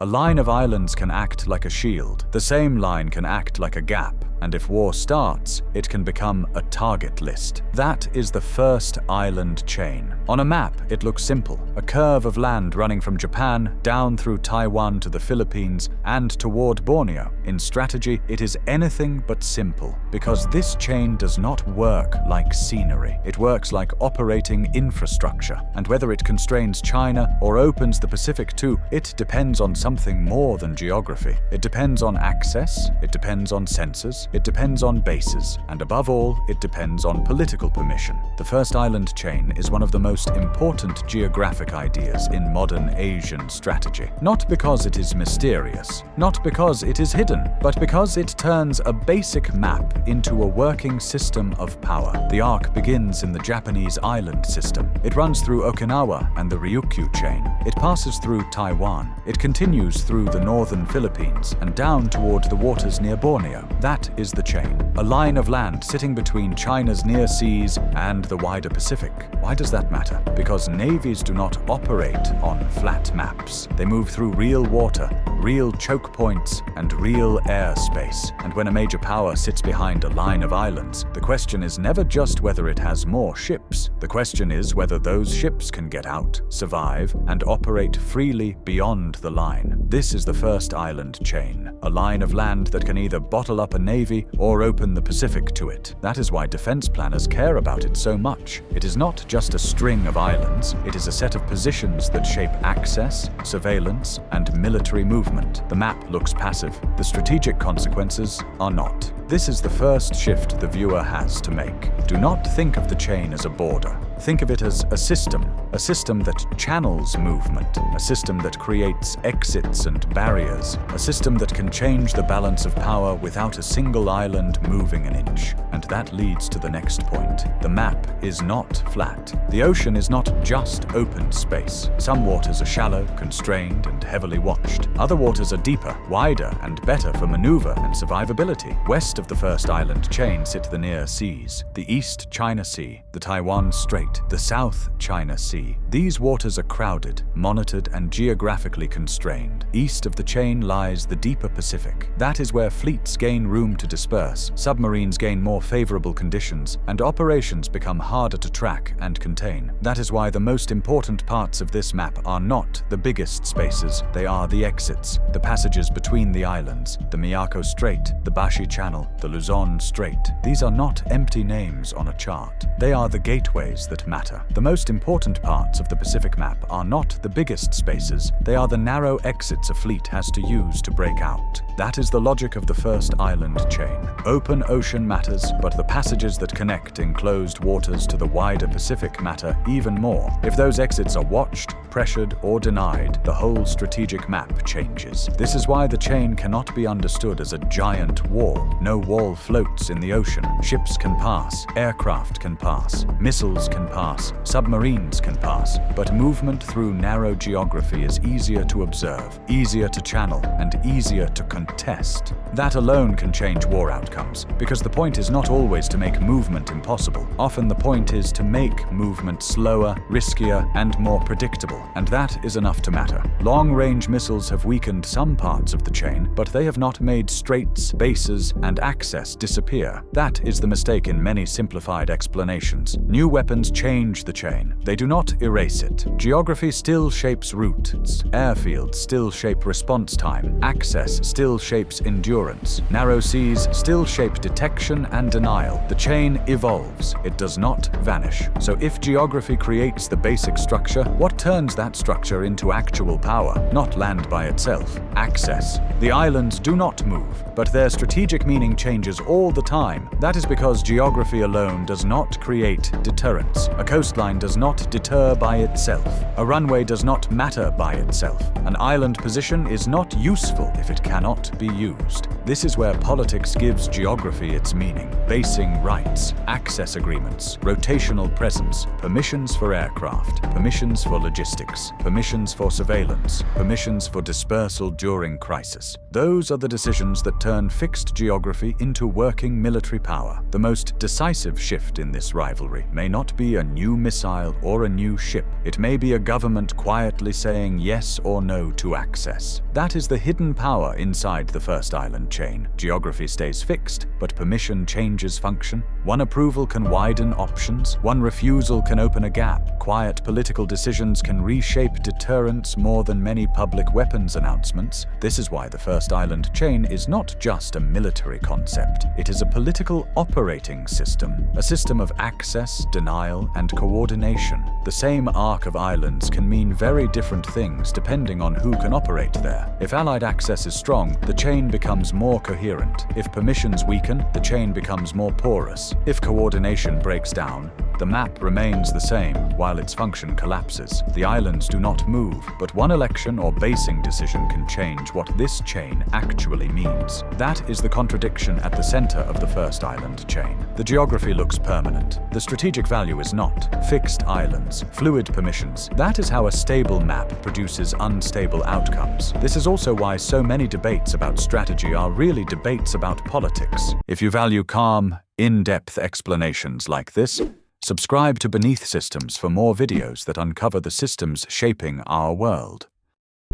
A line of islands can act like a shield. The same line can act like a gap. And if war starts, it can become a target list. That is the first island chain. On a map, it looks simple. A curve of land running from Japan down through Taiwan to the Philippines and toward Borneo. In strategy, it is anything but simple, because this chain does not work like scenery. It works like operating infrastructure. And whether it constrains China or opens the Pacific too, it depends on something more than geography. It depends on access, it depends on sensors, it depends on bases, and above all, it depends on political permission. The first island chain is one of the most important geographic ideas in modern Asian strategy. Not because it is mysterious, not because it is hidden, but because it turns a basic map into a working system of power. The arc begins in the Japanese island system. It runs through Okinawa and the Ryukyu chain. It passes through Taiwan. It continues through the northern Philippines and down toward the waters near Borneo. That is the chain, a line of land sitting between China's near seas and the wider Pacific. Why does that matter? Because navies do not operate on flat maps. They move through real water, real choke points, and real airspace. And when a major power sits behind a line of islands, the question is never just whether it has more ships. The question is whether those ships can get out, survive, and operate freely beyond the line. This is the first island chain, a line of land that can either bottle up a navy or open the Pacific to it. That is why defense planners care about it so much. It is not just a string of islands, it is a set of positions that shape access, surveillance, and military movement. The map looks passive. The strategic consequences are not. This is the first shift the viewer has to make. Do not think of the chain as a border. Think of it as a system that channels movement, a system that creates exits and barriers, a system that can change the balance of power without a single island moving an inch. And that leads to the next point. The map is not flat. The ocean is not just open space. Some waters are shallow, constrained, and heavily watched. Other waters are deeper, wider, and better for maneuver and survivability. West of the first island chain sit the near seas, the East China Sea, the Taiwan Strait, the South China Sea. These waters are crowded, monitored, and geographically constrained. East of the chain lies the deeper Pacific. That is where fleets gain room to disperse, submarines gain more favorable conditions, and operations become harder to track and contain. That is why the most important parts of this map are not the biggest spaces, they are the exits, the passages between the islands, the Miyako Strait, the Bashi Channel, the Luzon Strait. These are not empty names on a chart. They are the gateways that matter. The most important parts of the Pacific map are not the biggest spaces, they are the narrow exits a fleet has to use to break out. That is the logic of the first island chain. Open ocean matters, but the passages that connect enclosed waters to the wider Pacific matter even more. If those exits are watched, pressured, or denied, the whole strategic map changes. This is why the chain cannot be understood as a giant wall. No wall floats in the ocean. Ships can pass, aircraft can pass, missiles can pass, submarines can pass, but movement through narrow geography is easier to observe, easier to channel, and easier to contest. That alone can change war outcomes, because the point is not always to make movement impossible. Often the point is to make movement slower, riskier, and more predictable, and that is enough to matter. Long-range missiles have weakened some parts of the chain, but they have not made straits, bases, and access disappear. That is the mistake in many simplified explanations. New weapons change the chain. They do not erase it. Geography still shapes routes. Airfields still shape response time. Access still shapes endurance. Narrow seas still shape detection and denial. The chain evolves. It does not vanish. So if geography creates the basic structure, what turns that structure into actual power? Not land by itself. Access. The islands do not move, but their strategic meaning changes all the time. That is because geography alone does not create deterrence. A coastline does not deter by itself. A runway does not matter by itself. An island position is not useful if it cannot be used. This is where politics gives geography its meaning. Basing rights, access agreements, rotational presence, permissions for aircraft, permissions for logistics. logistics, permissions for surveillance, permissions for dispersal during crisis. Those are the decisions that turn fixed geography into working military power. The most decisive shift in this rivalry may not be a new missile or a new ship. It may be a government quietly saying yes or no to access. That is the hidden power inside the first island chain. Geography stays fixed, but permission changes function. One approval can widen options. One refusal can open a gap. Quiet political decisions can reshape deterrence more than many public weapons announcements. This is why the first island chain is not just a military concept. It is a political operating system, a system of access, denial, and coordination. The same arc of islands can mean very different things depending on who can operate there. If Allied access is strong, the chain becomes more coherent. If permissions weaken, the chain becomes more porous. If coordination breaks down, the map remains the same while its function collapses. The islands do not move, but one election or basing decision can change what this chain actually means. That is the contradiction at the center of the first island chain. The geography looks permanent. The strategic value is not. Fixed islands, fluid permissions. That is how a stable map produces unstable outcomes. This is also why so many debates about strategy are really debates about politics. If you value calm, in-depth explanations like this, subscribe to Beneath Systems for more videos that uncover the systems shaping our world.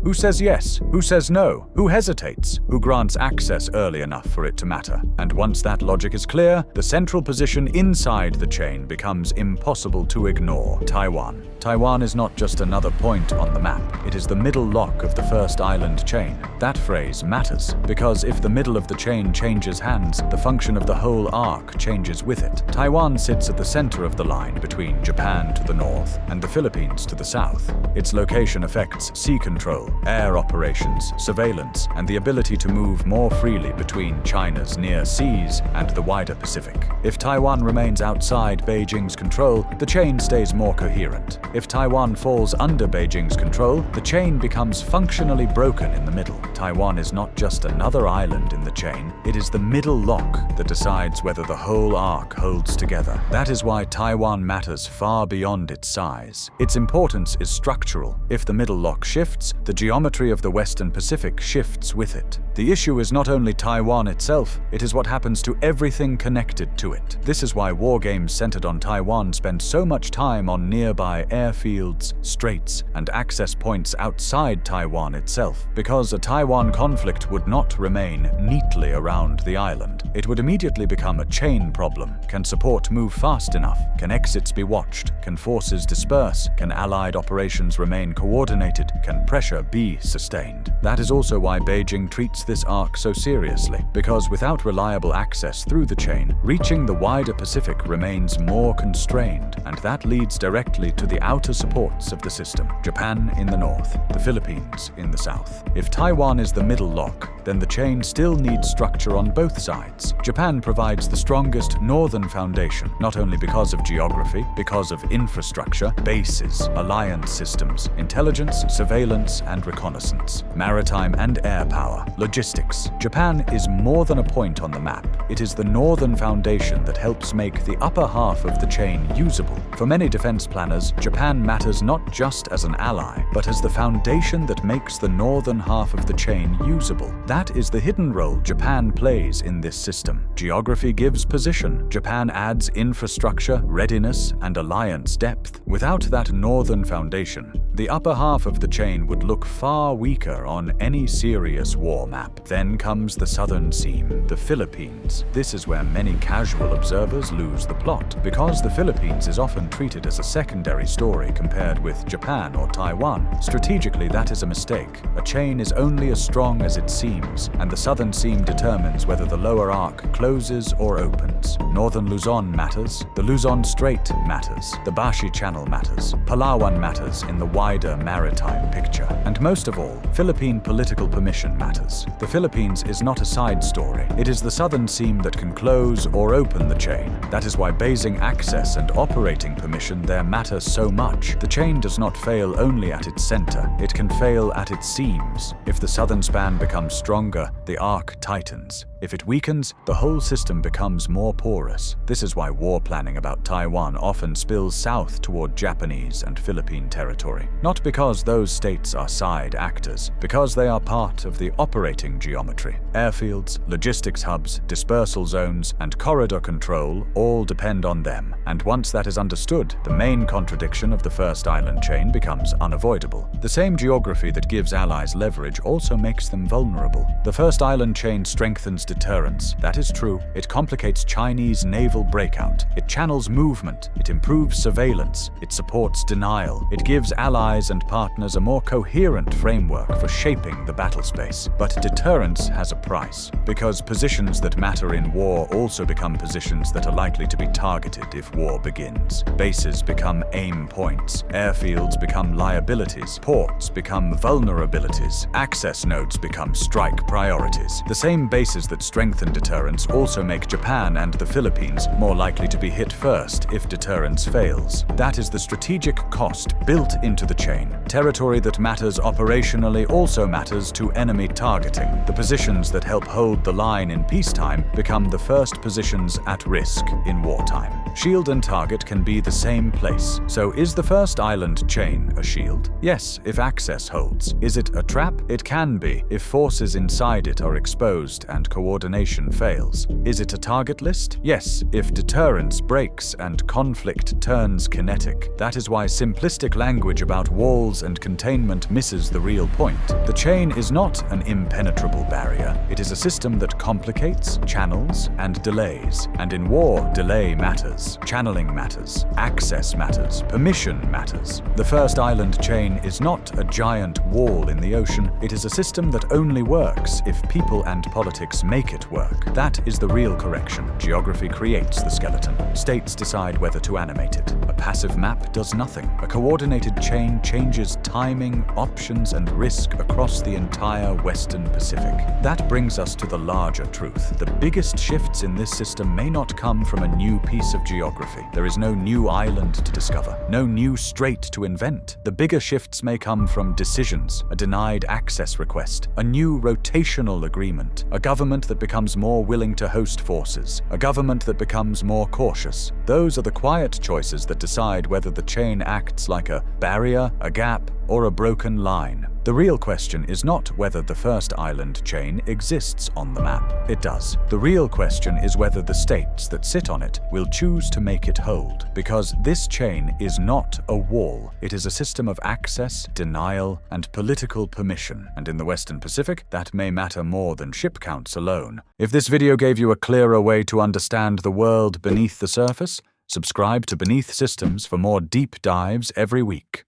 Who says yes? Who says no? Who hesitates? Who grants access early enough for it to matter? And once that logic is clear, the central position inside the chain becomes impossible to ignore. Taiwan. Taiwan is not just another point on the map. It is the middle lock of the first island chain. That phrase matters, because if the middle of the chain changes hands, the function of the whole arc changes with it. Taiwan sits at the center of the line between Japan to the north and the Philippines to the south. Its location affects sea control, air operations, surveillance, and the ability to move more freely between China's near seas and the wider Pacific. If Taiwan remains outside Beijing's control, the chain stays more coherent. If Taiwan falls under Beijing's control, the chain becomes functionally broken in the middle. Taiwan is not just another island in the chain, it is the middle lock that decides whether the whole arc holds together. That is why Taiwan matters far beyond its size. Its importance is structural. If the middle lock shifts, the geometry of the Western Pacific shifts with it. The issue is not only Taiwan itself, it is what happens to everything connected to it. This is why war games centered on Taiwan spend so much time on nearby airfields, straits, and access points outside Taiwan itself. Because a Taiwan conflict would not remain neatly around the island. It would immediately become a chain problem. Can support move fast enough? Can exits be watched? Can forces disperse? Can Allied operations remain coordinated? Can pressure be sustained? That is also why Beijing treats this arc so seriously, because without reliable access through the chain, reaching the wider Pacific remains more constrained, and that leads directly to the outer supports of the system. Japan in the north, the Philippines in the south. If Taiwan is the middle lock, then the chain still needs structure on both sides. Japan provides the strongest northern foundation, not only because of geography, because of infrastructure, bases, alliance systems, intelligence, surveillance, and reconnaissance, maritime and air power, logistics. Japan is more than a point on the map. It is the northern foundation that helps make the upper half of the chain usable. For many defense planners, Japan matters not just as an ally, but as the foundation that makes the northern half of the chain usable. That is the hidden role Japan plays in this system. Geography gives position. Japan adds infrastructure, readiness, and alliance depth. Without that northern foundation, the upper half of the chain would look far weaker on any serious war map. Then comes the southern seam, the Philippines. This is where many casual observers lose the plot, because the Philippines is often treated as a secondary story compared with Japan or Taiwan. Strategically, that is a mistake. A chain is only as strong as its seams, and the southern seam determines whether the lower arc closes or opens. Northern Luzon matters, the Luzon Strait matters, the Bashi Channel matters, Palawan matters in the wider maritime picture, and most of all, Philippine political permission matters. The Philippines is not a side story. It is the southern seam that can close or open the chain. That is why basing access and operating permission there matter so much. The chain does not fail only at its center. It can fail at its seams. If the southern span becomes strong, stronger, the arc tightens. If it weakens, the whole system becomes more porous. This is why war planning about Taiwan often spills south toward Japanese and Philippine territory. Not because those states are side actors, because they are part of the operating geometry. Airfields, logistics hubs, dispersal zones, and corridor control all depend on them. And once that is understood, the main contradiction of the first island chain becomes unavoidable. The same geography that gives allies leverage also makes them vulnerable. The first island chain strengthens deterrence. That is true. It complicates Chinese naval breakout. It channels movement. It improves surveillance. It supports denial. It gives allies and partners a more coherent framework for shaping the battle space. But deterrence has a price, because positions that matter in war also become positions that are likely to be targeted if war begins. Bases become aim points. Airfields become liabilities. Ports become vulnerabilities. Access nodes become strike priorities. The same bases that strengthen deterrence also make Japan and the Philippines more likely to be hit first if deterrence fails. That is the strategic cost built into the chain. Territory that matters operationally also matters to enemy targeting. The positions that help hold the line in peacetime become the first positions at risk in wartime. Shield and target can be the same place. So is the first island chain a shield? Yes, if access holds. Is it a trap? It can be, if forces inside it are exposed and coordination fails. Is it a target list? Yes, if deterrence breaks and conflict turns kinetic. That is why simplistic language about walls and containment misses the real point. The chain is not an impenetrable barrier. It is a system that complicates, channels, and delays. And in war, delay matters. Channeling matters. Access matters. Permission matters. The first island chain is not a giant wall in the ocean. It is a system that only works if people and politics make it work. That is the real correction. Geography creates the skeleton. States decide whether to animate it. A passive map does nothing. A coordinated chain changes timing, options, and risk across the entire Western Pacific. That brings us to the larger truth. The biggest shifts in this system may not come from a new piece of geography. There is no new island to discover, no new strait to invent. The bigger shifts may come from decisions, a denied access request, a new rotational agreement, a government that becomes more willing to host forces, a government that becomes more cautious. Those are the quiet choices that decide whether the chain acts like a barrier, a gap, or a broken line. The real question is not whether the first island chain exists on the map. It does. The real question is whether the states that sit on it will choose to make it hold. Because this chain is not a wall. It is a system of access, denial, and political permission. And in the Western Pacific, that may matter more than ship counts alone. If this video gave you a clearer way to understand the world beneath the surface, subscribe to Beneath Systems for more deep dives every week.